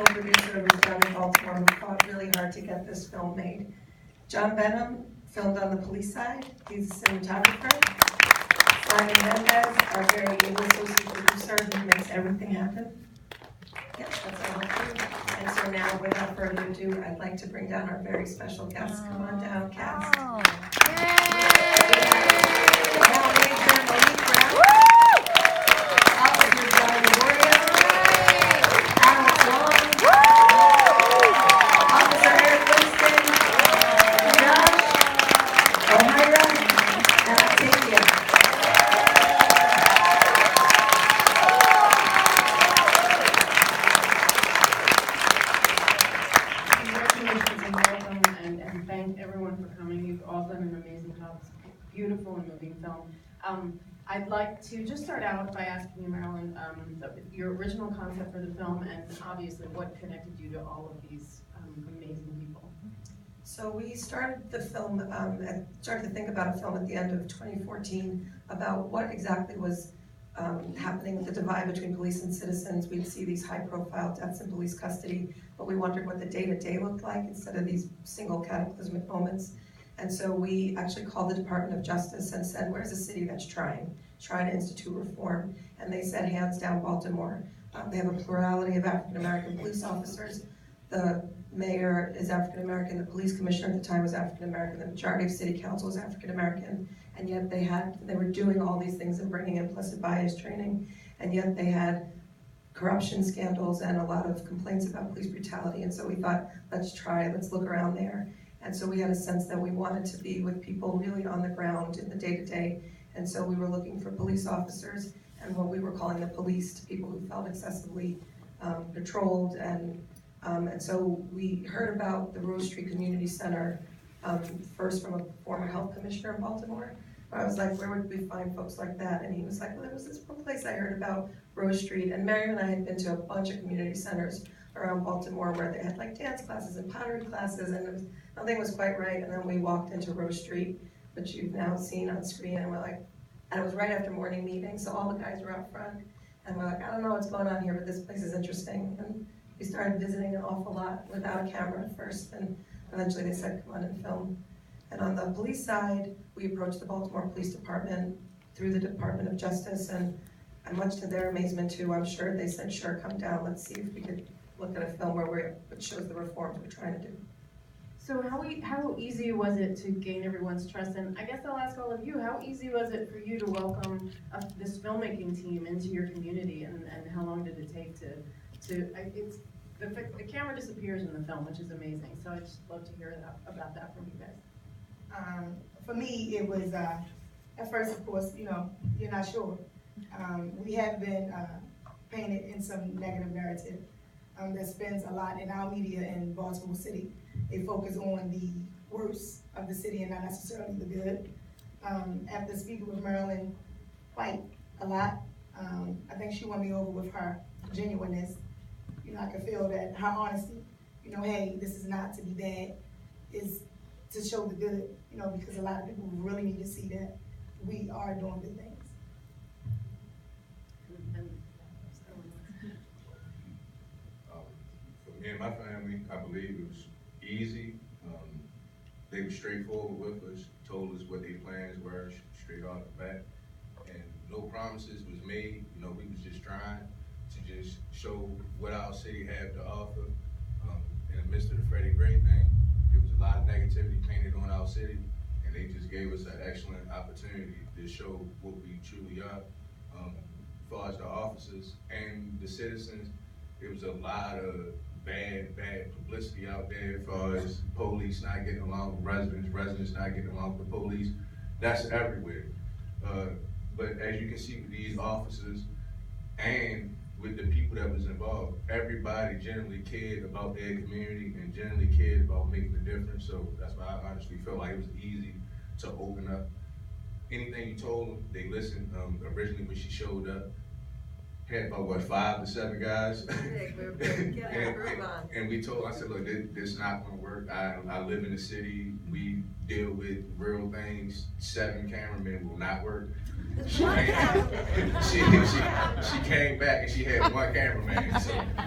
co-producer who's down in Baltimore, who fought really hard to get this film made. John Benham filmed on the police side. He's a cinematographer. Simon Mendez, our very able associate producer, who makes everything happen. Yeah, that's all I do. And so now, without further ado, I'd like to bring down our very special guests. Come on down, cast. Beautiful and moving film. I'd like to just start out by asking you, Marilyn, your original concept for the film and obviously what connected you to all of these amazing people. So we started the film, started to think about a film at the end of 2014 about what exactly was happening with the divide between police and citizens. We'd see these high-profile deaths in police custody, but we wondered what the day-to-day looked like instead of these single cataclysmic moments. And so we actually called the Department of Justice and said, where's a city that's trying to institute reform? And they said, hands down, Baltimore. They have a plurality of African-American police officers. The mayor is African-American, the police commissioner at the time was African-American, the majority of city council was African-American, and yet they were doing all these things and bringing implicit bias training, and yet they had corruption scandals and a lot of complaints about police brutality. And so we thought, let's look around there. And so we had a sense that we wanted to be with people really on the ground in the day-to-day. And so we were looking for police officers and what we were calling the policed, people who felt excessively patrolled. And so we heard about the Rose Street Community Center first from a former health commissioner in Baltimore. I was like, where would we find folks like that? And he was like, well, there was this one place I heard about, Rose Street. And Mary and I had been to a bunch of community centers around Baltimore where they had like dance classes and pottery classes, and nothing was quite right. And then we walked into Rose Street, which you've now seen on screen, and we're like, and it was right after morning meeting, so all the guys were out front, and we're like, I don't know what's going on here, but this place is interesting. And we started visiting an awful lot without a camera at first, and eventually they said, come on and film. And on the police side, we approached the Baltimore Police Department through the Department of Justice, and much to their amazement too, I'm sure, they said, sure, come down, let's see if we could look at a film which shows the reforms we're trying to do. So how easy was it to gain everyone's trust? And I guess I'll ask all of you, how easy was it for you to welcome this filmmaking team into your community, and how long did it take the camera disappears in the film, which is amazing. So I'd just love to hear about that from you guys. For me, it was, at first, of course, you're not sure. We have been painted in some negative narrative that spends a lot in our media in Baltimore City. They focus on the worst of the city and not necessarily the good. After speaking with Marilyn quite a lot, I think she won me over with her genuineness. I could feel that her honesty, hey, this is not to be bad, is to show the good, because a lot of people really need to see that we are doing good things. For me and my family, I believe it was easy. They were straightforward with us, told us what their plans were straight off the bat, and no promises was made. We was just trying to just show what our city had to offer. In the midst of the Freddie Gray thing, there was a lot of negativity painted on our city, and they just gave us an excellent opportunity to show what we truly are. As far as the officers and the citizens, there was a lot of bad publicity out there as far as police not getting along with residents not getting along with the police. That's everywhere. But as you can see with these officers and with the people that was involved, everybody generally cared about their community and generally cared about making a difference. So that's why I honestly felt like it was easy to open up. Anything you told them, they listened. Originally when she showed up, had about, what, 5 to 7 guys? We're getting a groove on. And we told, I said, look, this not gonna work. I live in the city. We deal with real things. 7 cameramen will not work. She came back and she had 1 cameraman.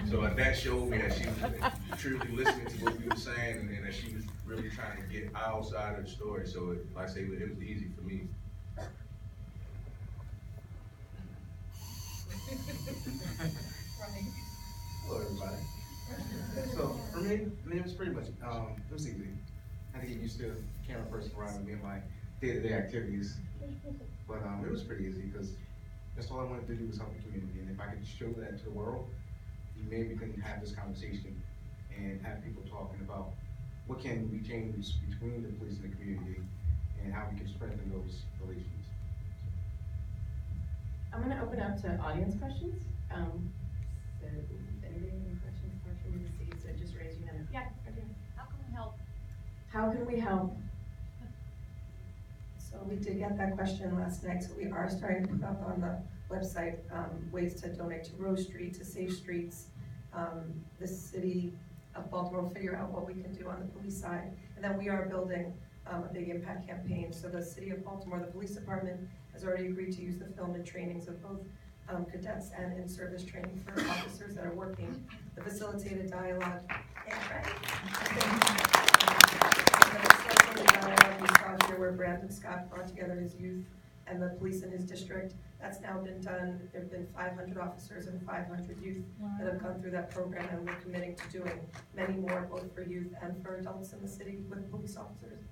So that showed me that she was truly listening to what we were saying, and that she was really trying to get our side of the story. So like I say, it was easy for me. Hello, everybody. So for me, it was pretty much it was easy. I had to get used to camera person around with me in my day-to-day activities, but it was pretty easy because that's all I wanted to do was help the community, and if I could show that to the world, maybe we can have this conversation and have people talking about what can we change between the police and the community, and how we can strengthen those relations. I'm gonna open up to audience questions. So if anybody has any questions, hard for me to see, so just raise your hand. Yeah, right here. How can we help? How can we help? So we did get that question last night, so we are starting to put up on the website ways to donate to Rose Street, to Safe Streets. The city of Baltimore will figure out what we can do on the police side. And then we are building a big impact campaign. So the city of Baltimore, the police department, has already agreed to use the film in trainings of both cadets and in-service training for officers that are working the facilitated dialogue. We saw here where Brandon Scott brought together his youth and the police in his district. That's now been done. There have been 500 officers and 500 youth that have gone through that program, and we're committing to doing many more, both for youth and for adults in the city with police officers.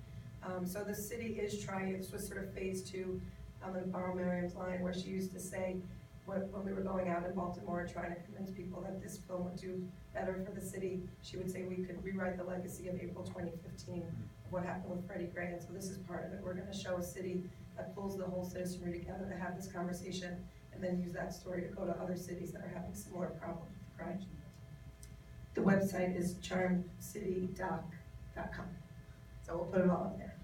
So the city is trying, this was sort of phase 2. I'm gonna borrow Miriam's line where she used to say, when we were going out in Baltimore trying to convince people that this film would do better for the city, she would say we could rewrite the legacy of April 2015 of what happened with Freddie Gray. And so this is part of it. We're gonna show a city that pulls the whole citizenry together to have this conversation, and then use that story to go to other cities that are having similar problems with crime. The website is charmcitydoc.com. So we'll put it all up there.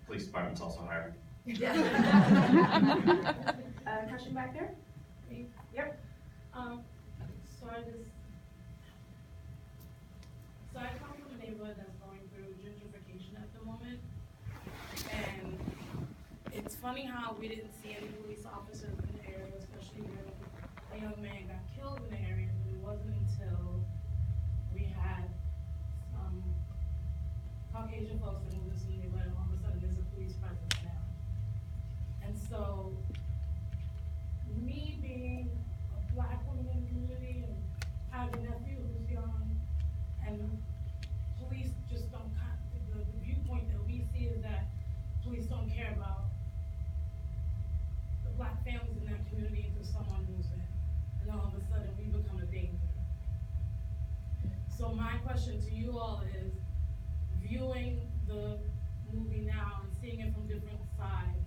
Police department's also hiring. Yeah. Question back there? Yep. So I come from a neighborhood that's going through gentrification at the moment, and it's funny how we didn't see any police officers in the area, especially when a young man got killed in the area, but it wasn't until we had some Caucasian folks that moved into the neighborhood, and all of a sudden there's a police presence now. And so, me being a Black woman in the community and having a nephew who's young, and police just don't, the viewpoint that we see is that police don't care about the Black families in that community until someone moves in. And all of a sudden we become a danger. So my question to you all is, viewing the movie now and seeing it from different sides,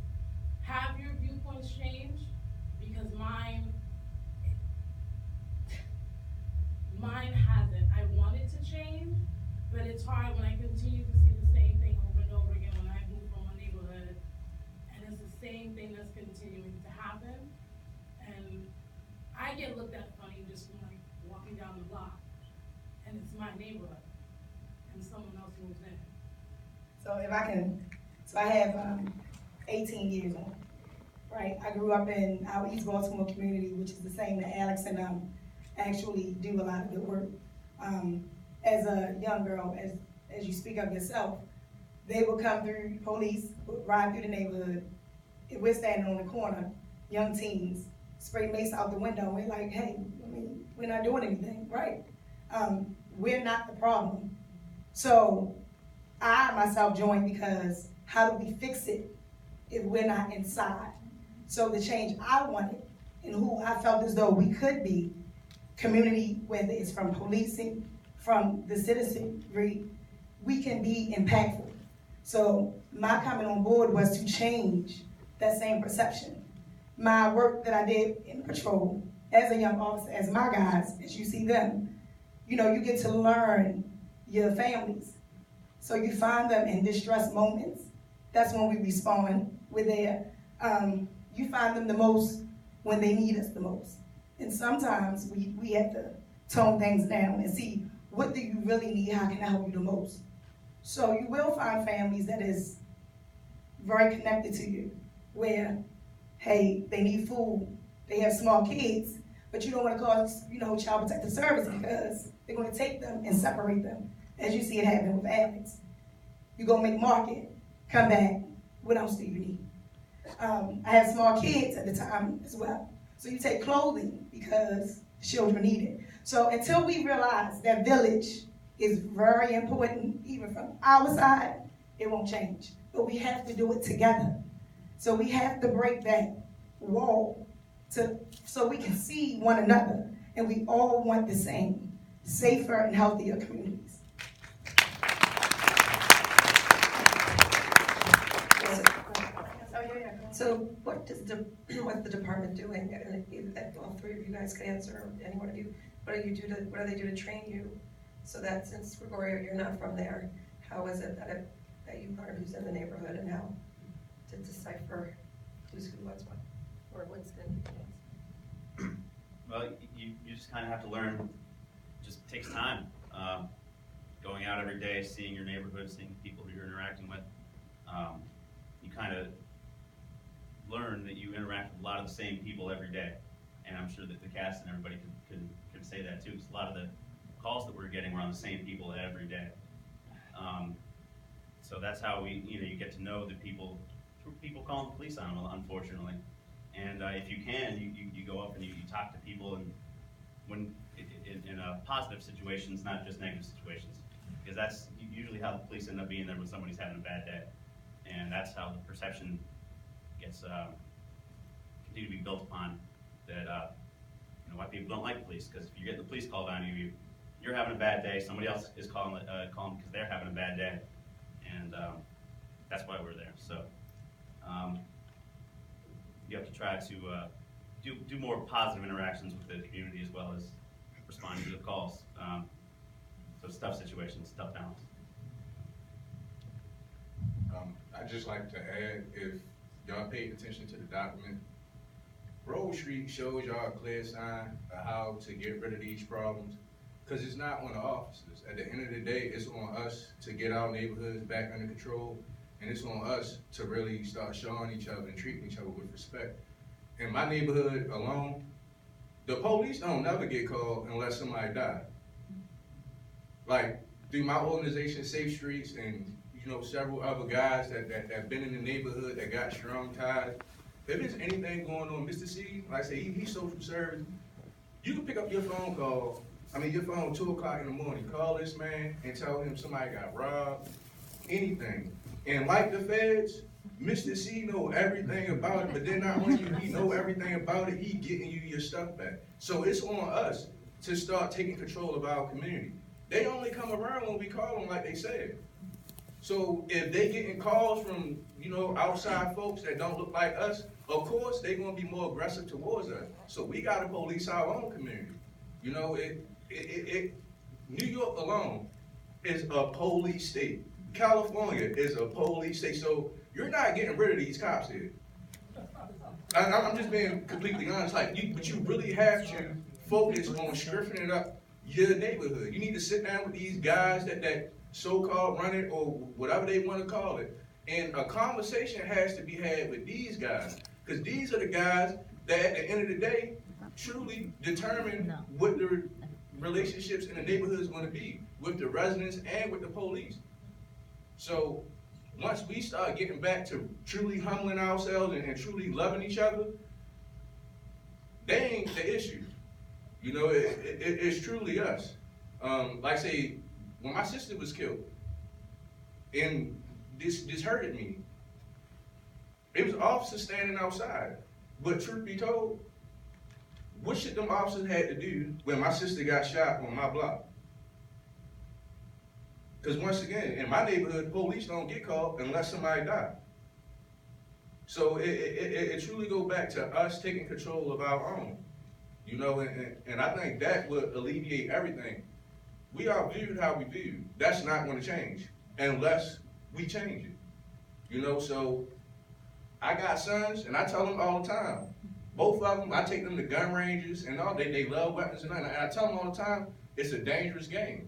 have your viewpoints changed? Because mine hasn't. I want it to change, but it's hard when I continue to see the same thing over and over again when I move from a neighborhood, and it's the same thing that's continuing to happen. And I get looked at funny just from like walking down the block, and it's my neighborhood, and someone else moves in. So if I can, so I have 18 years on, right? I grew up in our East Baltimore community, which is the same that Alex and actually do a lot of good work. As a young girl, as you speak of yourself, they would come through, police would ride through the neighborhood. If we're standing on the corner, young teens, spray mace out the window, and we're like, hey, I mean, we're not doing anything, right? We're not the problem. So I myself joined because how do we fix it if we're not inside? So the change I wanted and who I felt as though we could be, community, whether it's from policing, from the citizenry, we can be impactful. So my coming on board was to change that same perception. My work that I did in patrol as a young officer, as my guys, as you see them, you know, you get to learn your families. So you find them in distress moments. That's when we respond. We're there. You find them the most when they need us the most. And sometimes we have to tone things down and see what do you really need, how can I help you the most. So you will find families that is very connected to you, where, hey, they need food, they have small kids, but you don't want to call, Child Protective Service because they're going to take them and separate them, as you see it happen with addicts. You go make market, come back, what else do you need? I had small kids at the time as well. So you take clothing because children need it. So until we realize that village is very important, even from our side, it won't change. But we have to do it together. So we have to break that wall so we can see one another, and we all want the same, safer and healthier communities. So what's the department doing? And all three of you guys can answer, or any one of you. What do they do to train you? So that since Gregorio, you're not from there, how is it that you learn who's in the neighborhood and how to decipher who's who, what's what, or what's going to be the next? Well, you just kind of have to learn. Just takes time. Going out every day, seeing your neighborhood, seeing people who you're interacting with. You kind of learn that you interact with a lot of the same people every day, and I'm sure that the cast and everybody can say that too. Because a lot of the calls that we're getting were on the same people every day. So that's how you get to know the people through people calling the police on them, unfortunately. And if you can, you go up and you talk to people, and when in positive situations, not just negative situations, because that's usually how the police end up being there when somebody's having a bad day, and that's how the perception gets continue to be built upon, that why people don't like police, because if you're getting the police called on you, you're having a bad day, somebody else is calling because they're having a bad day, and that's why we're there. So you have to try to do more positive interactions with the community as well as responding to the calls. So it's tough situations, tough balance. I'd just like to add, if y'all paid attention to the document, Road Street shows y'all a clear sign of how to get rid of these problems, because it's not on the officers. At the end of the day, it's on us to get our neighborhoods back under control, and it's on us to really start showing each other and treating each other with respect. In my neighborhood alone, the police don't never get called unless somebody died. Like, through my organization, Safe Streets, and several other guys that have been in the neighborhood that got strong ties, if there's anything going on, Mr. C, like I say, he's social service, you can pick up your phone 2 o'clock in the morning, call this man and tell him somebody got robbed, anything. And like the feds, Mr. C know everything about it, but then not only do he know everything about it, he getting you your stuff back. So it's on us to start taking control of our community. They only come around when we call them, like they said. So if they getting calls from, outside folks that don't look like us, of course they're gonna be more aggressive towards us. So we gotta police our own community. New York alone is a police state. California is a police state. So you're not getting rid of these cops here. I'm just being completely honest. But you really have to focus on strengthening up your neighborhood. You need to sit down with these guys that so-called run it, or whatever they want to call it, and a conversation has to be had with these guys, because these are the guys that at the end of the day truly determine what the relationships in the neighborhood is going to be with the residents and with the police. So once we start getting back to truly humbling ourselves and truly loving each other, they ain't the issue. It's truly us. Like I say, when my sister was killed, and this hurted me, it was officers standing outside. But truth be told, what should them officers had to do when my sister got shot on my block? Because once again, in my neighborhood, police don't get called unless somebody died. So it truly goes back to us taking control of our own. And I think that would alleviate everything. We are viewed how we view. That's not going to change unless we change it. So I got sons, and I tell them all the time, Both of them, I take them to gun ranges and all. They love weapons and I tell them all the time, it's a dangerous game.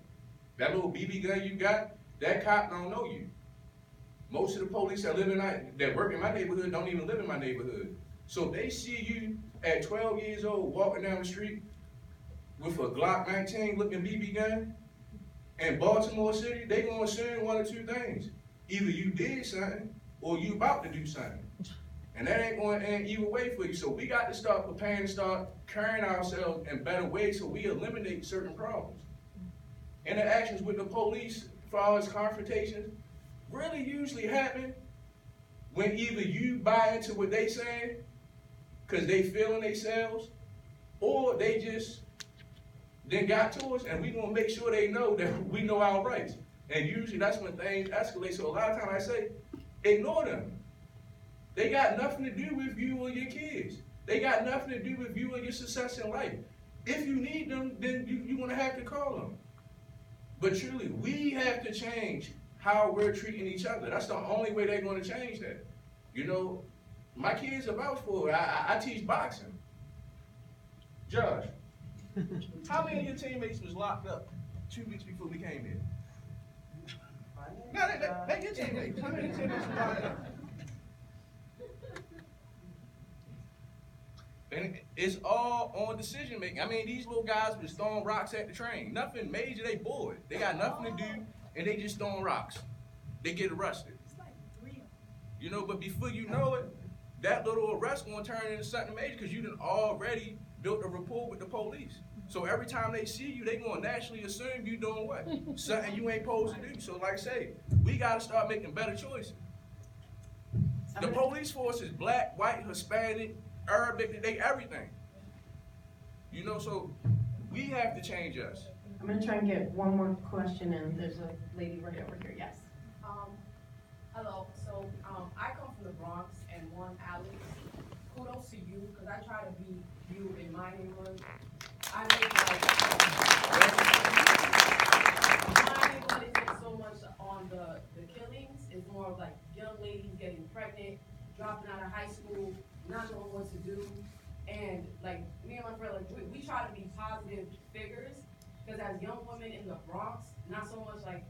That little BB gun you got, that cop don't know you. Most of the police that work in my neighborhood don't even live in my neighborhood. So if they see you at 12 years old walking down the street with a Glock 19 looking BB gun in Baltimore City, they gonna assume one or two things. Either you did something or you about to do something. And that ain't going to end either way for you. So we got to start preparing and start carrying ourselves in better ways so we eliminate certain problems. Interactions with the police, as far as confrontations, really usually happen when either you buy into what they saying because they feeling themselves, or they just then got to us, and we gonna make sure they know that we know our rights. And usually that's when things escalate. So a lot of times I say, ignore them. They got nothing to do with you or your kids. They got nothing to do with you or your success in life. If you need them, then you're gonna have to call them. But truly, we have to change how we're treating each other. That's the only way they're gonna change that. You know, my kids are vouch for it. I teach boxing. Josh, how many of your teammates was locked up 2 weeks before we came here? No, they your teammates. How many teammates was locked up? And it's all on decision making. I mean, these little guys was throwing rocks at the train. Nothing major, they bored. They got nothing to do, and they just throwing rocks. They get arrested. It's like 3 of them. You know, but before you know it, that little arrest gonna turn into something major because you done already built a rapport with the police. So every time they see you, they gonna naturally assume you doing what? Something you ain't supposed to do. So like I say, we gotta start making better choices. The police force is black, white, Hispanic, Arabic, they everything. You know, so we have to change us. I'm gonna try and get one more question in. There's a lady right over here, yes. Hello, so I come from the Bronx and one alley. Kudos to you, because I try to be you in my neighborhood. I make my neighborhood isn't so much on the killings, it's more of like young ladies getting pregnant, dropping out of high school, not knowing what to do. And like me and my friend, like we try to be positive figures, because as young women in the Bronx, not so much like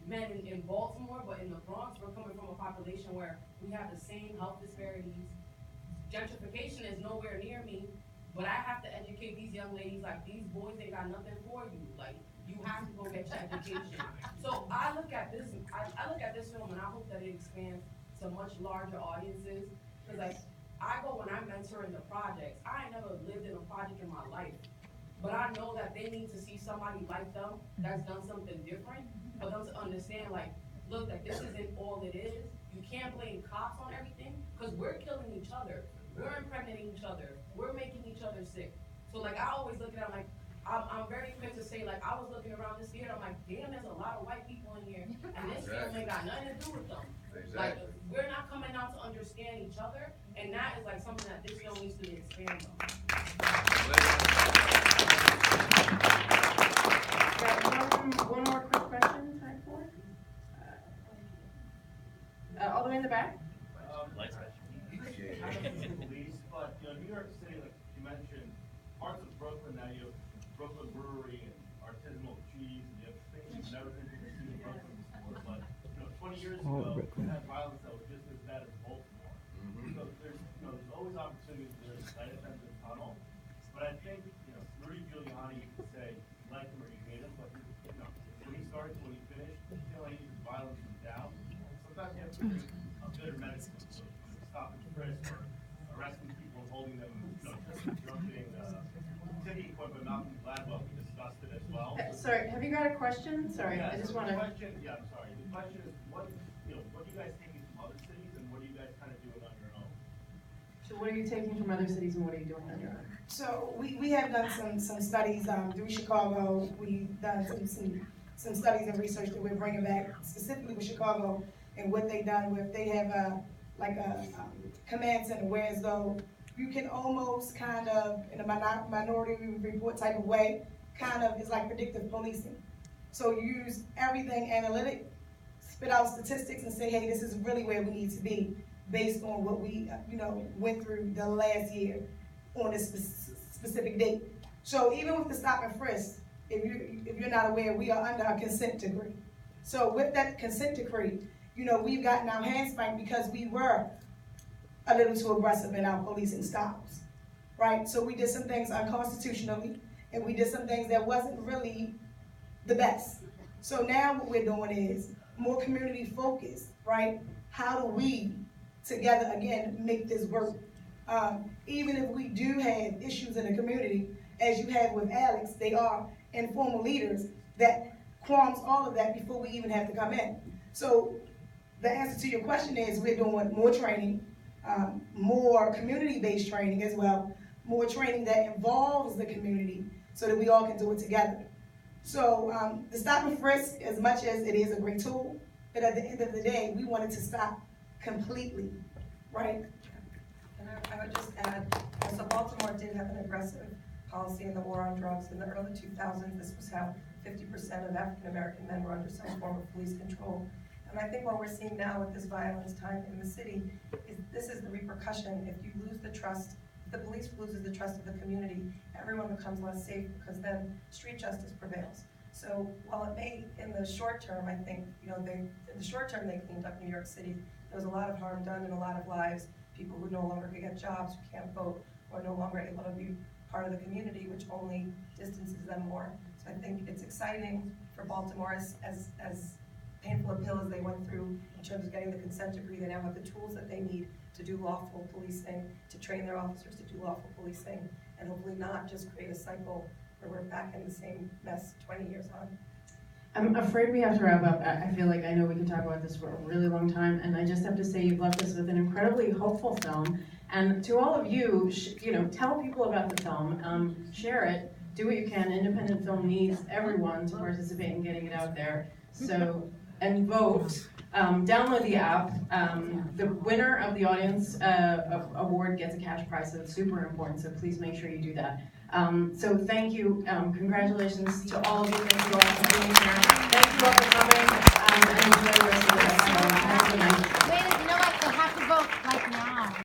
men in Baltimore, but in the Bronx, we're coming from a population where we have the same health disparities. Gentrification is nowhere near me, but I have to educate these young ladies, like, these boys ain't got nothing for you. Like, you have to go get your education. So I look at this film and I hope that it expands to much larger audiences. Because like, I go when I mentor in the projects, I ain't never lived in a project in my life. But I know that they need to see somebody like them that's done something different, for them to understand, like, look, like, this isn't all it is. You can't blame cops on everything, because we're killing each other. We're impregnating each other. We're making each other sick. So, like, I always look at it, like, I'm very quick to say, like, I was looking around this theater, I'm like, damn, there's a lot of white people in here, and this film ain't got nothing to do with them. Like, we're not coming out to understand each other, and that is, like, something that this film needs to expand on. Got one more quick question, time for? All the way in the back? Lights back. Police, but New York City, like you mentioned, parts of Brooklyn, now you have Brooklyn Brewery and artisanal cheese, and you have things you've never been able to see in Brooklyn before. But 20 years ago, we had violence that was just as bad as Baltimore. So there's always opportunities. There's light at the end of the tunnel. But I think Rudy Giuliani, you could say you like him or you hate him, but when he started, when he finished, he used violence from down. Sometimes you have to do a better medicine. Stopping frisk or arresting people and holding them, jumping, taking equipment, Malcolm Gladwell, we discussed it as well. Sorry, have you got a question? Sorry, Yeah, I just so want to. I'm sorry. The question is, what are you guys taking from other cities, and what are you guys kind of doing on your own? So what are you taking from other cities, and what are you doing on your own? So we have done some studies through Chicago. We've done some studies and research that we're bringing back specifically with Chicago and what they've done with, they have a command center where as though you can almost kind of, in a minority report type of way, kind of is like predictive policing. So you use everything analytic, spit out statistics and say, hey, this is really where we need to be based on what we went through the last year. on a specific date. So even with the stop and frisk, if you're not aware, we are under a consent decree. So with that consent decree, we've gotten our hands spanked because we were a little too aggressive in our policing styles, right? So we did some things unconstitutionally, and we did some things that wasn't really the best. So now what we're doing is more community focused, right? How do we together, again, make this work? Even if we do have issues in the community, as you have with Alex, they are informal leaders that qualms all of that before we even have to come in. So the answer to your question is we're doing more training, more community-based training as well, more training that involves the community so that we all can do it together. So the stop and frisk, as much as it is a great tool, but at the end of the day, we want it to stop completely, right? And I would just add, so Baltimore did have an aggressive policy in the war on drugs. In the early 2000s, this was how 50% of African American men were under some form of police control. And I think what we're seeing now with this violence time in the city is this is the repercussion. If you lose the trust, if the police loses the trust of the community, everyone becomes less safe because then street justice prevails. So while it may, in the short term, I think, in the short term they cleaned up New York City. There was a lot of harm done in a lot of lives. People who no longer could get jobs, who can't vote, or no longer able to be part of the community, which only distances them more. So I think it's exciting for Baltimore, as painful a pill as they went through in terms of getting the consent decree. They now have the tools that they need to do lawful policing, to train their officers to do lawful policing, and hopefully not just create a cycle where we're back in the same mess 20 years on. I'm afraid we have to wrap up. I feel like I know we could talk about this for a really long time, and I just have to say you've left us with an incredibly hopeful film. And to all of you, tell people about the film, share it, do what you can. Independent film needs everyone to participate in getting it out there. So, and vote. Download the app. The winner of the Audience Award gets a cash prize, so it's super important, so please make sure you do that. So thank you, congratulations to all of you. Thank you all for being here.